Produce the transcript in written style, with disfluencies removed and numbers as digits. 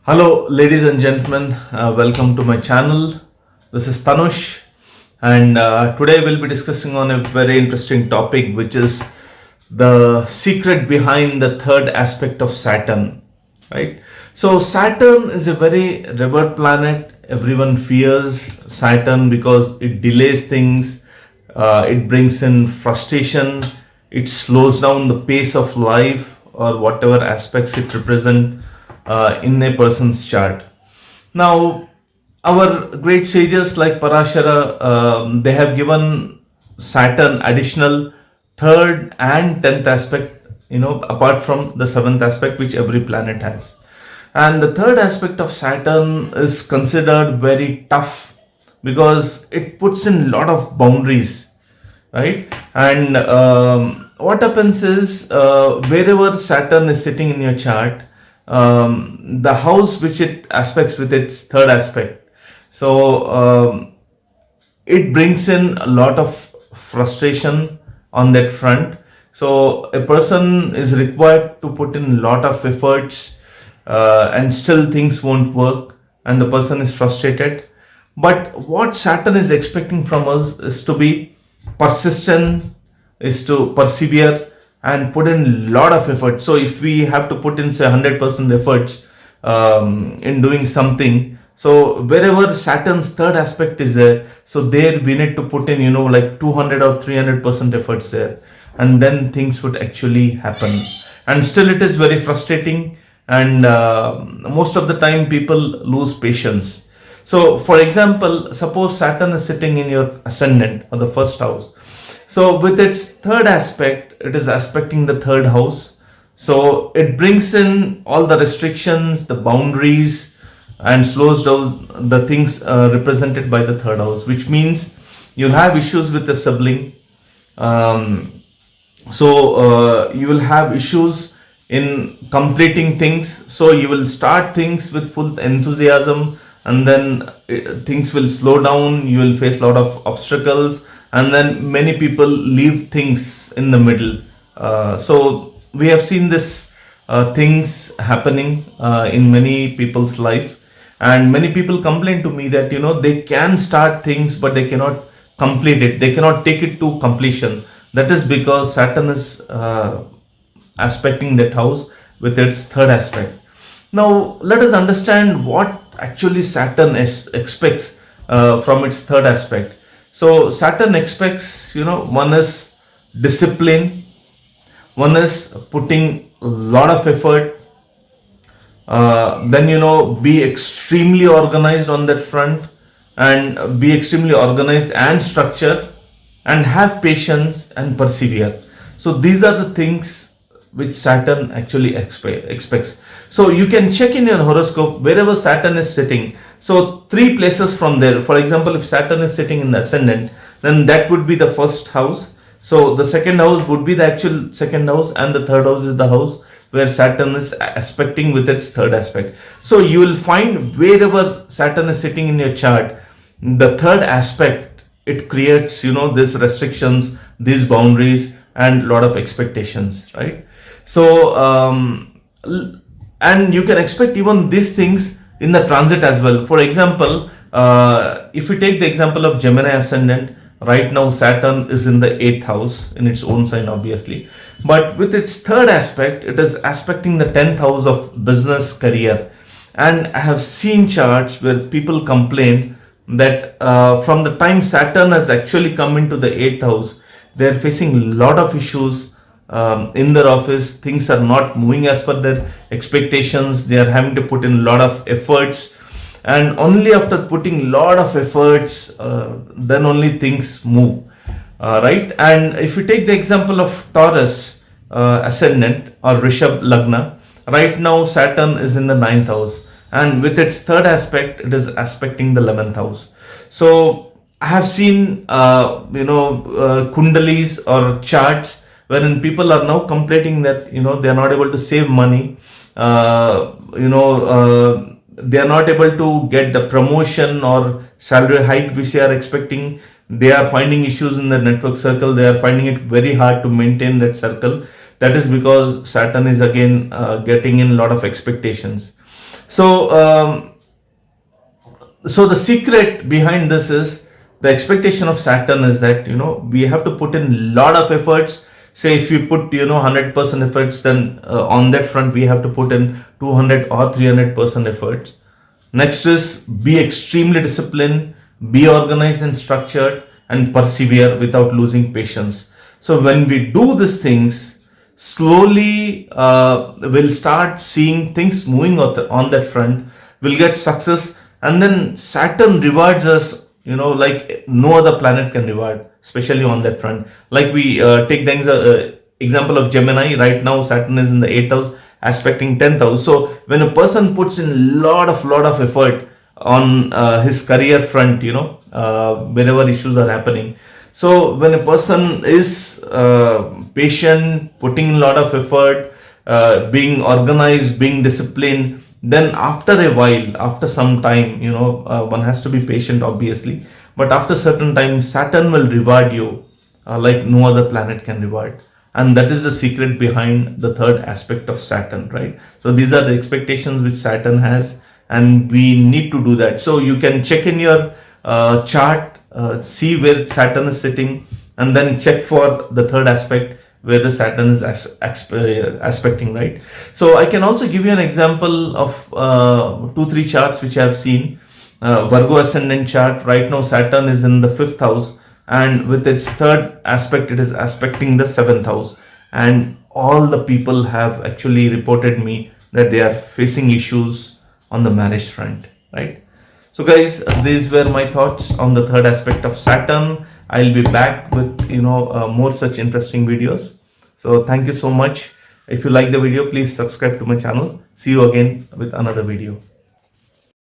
Hello, ladies and gentlemen. Welcome to my channel. This is Tanush, and today we'll be discussing on a very interesting topic, which is the secret behind the third aspect of Saturn. Right? So, Saturn is a very revered planet. Everyone fears Saturn because it delays things, it brings in frustration, it slows down the pace of life or whatever aspects it represents in a person's chart. Now, our great sages like Parashara, they have given Saturn additional third and tenth aspect, apart from the seventh aspect which every planet has. And the third aspect of Saturn is considered very tough because it puts in a lot of boundaries, right? And what happens is wherever Saturn is sitting in your chart, the house which it aspects with its third aspect, so it brings in a lot of frustration on that front. So a person is required to put in a lot of efforts, and still things won't work and the person is frustrated. But what Saturn is expecting from us is to be persistent, is to persevere and put in a lot of effort. So if we have to put in say 100% efforts in doing something, so wherever Saturn's third aspect is there, so there we need to put in like 200 or 300% efforts there, and then things would actually happen. And still it is very frustrating, and most of the time people lose patience. So for example, suppose Saturn is sitting in your ascendant or the first house, so with its third aspect, it is aspecting the third house. So it brings in all the restrictions, the boundaries, and slows down the things represented by the third house, which means you'll have issues with a sibling. You will have issues in completing things. So you will start things with full enthusiasm, and then things will slow down. You will face a lot of obstacles, and then many people leave things in the middle. So we have seen this things happening in many people's life, and many people complain to me that they can start things but they cannot complete it, they cannot take it to completion. That is because Saturn is aspecting that house with its third aspect. Now let us understand what actually Saturn expects from its third aspect. So Saturn expects, one is discipline, one is putting a lot of effort, then be extremely organized on that front, and be extremely organized and structured, and have patience and persevere. So these are the things which Saturn actually expects. So you can check in your horoscope wherever Saturn is sitting. So three places from there. For example, if Saturn is sitting in the ascendant, then that would be the first house. So the second house would be the actual second house, and the third house is the house where Saturn is aspecting with its third aspect. So you will find wherever Saturn is sitting in your chart, the third aspect, it creates these restrictions, these boundaries, and lot of expectations, right? So and you can expect even these things in the transit as well. For example, if we take the example of Gemini ascendant, right now Saturn is in the 8th house in its own sign, obviously, but with its third aspect, it is aspecting the 10th house of business career. And I have seen charts where people complain that from the time Saturn has actually come into the 8th house, they are facing a lot of issues in their office. Things are not moving as per their expectations. They are having to put in a lot of efforts, and only after putting a lot of efforts, then only things move, right? And if you take the example of Taurus ascendant or Rishabh Lagna, right now Saturn is in the 9th house, and with its third aspect, it is aspecting the 11th house. So I have seen kundalis or charts wherein people are now complaining that they are not able to save money, they are not able to get the promotion or salary hike which they are expecting. They are finding issues in their network circle, they are finding it very hard to maintain that circle. That is because Saturn is again getting in a lot of expectations. So um, so the secret behind this is the expectation of Saturn is that we have to put in lot of efforts. Say if you put 100% efforts, then on that front we have to put in 200 or 300% efforts. Next is be extremely disciplined, be organized and structured, and persevere without losing patience. So when we do these things, slowly we'll start seeing things moving on that front. We'll get success, and then Saturn rewards us, like no other planet can reward, especially on that front. Like we take the example of Gemini. Right now Saturn is in the 8th house, aspecting 10th house. So when a person puts in lot of effort on his career front, whenever issues are happening. So when a person is patient, putting in a lot of effort, being organized, being disciplined, then after a while, after some time, one has to be patient, obviously, but after certain time Saturn will reward you like no other planet can reward. And that is the secret behind the third aspect of Saturn, right? So these are the expectations which Saturn has, and we need to do that. So you can check in your chart, see where Saturn is sitting, and then check for the third aspect where the Saturn is aspecting, right? So I can also give you an example of 2-3 charts which I have seen. Virgo ascendant chart. Right now Saturn is in the 5th house, and with its third aspect it is aspecting the 7th house, and all the people have actually reported me that they are facing issues on the marriage front, right? So guys, these were my thoughts on the third aspect of Saturn. I'll be back with more such interesting videos. So thank you so much. If you like the video, please subscribe to my channel. See you again with another video.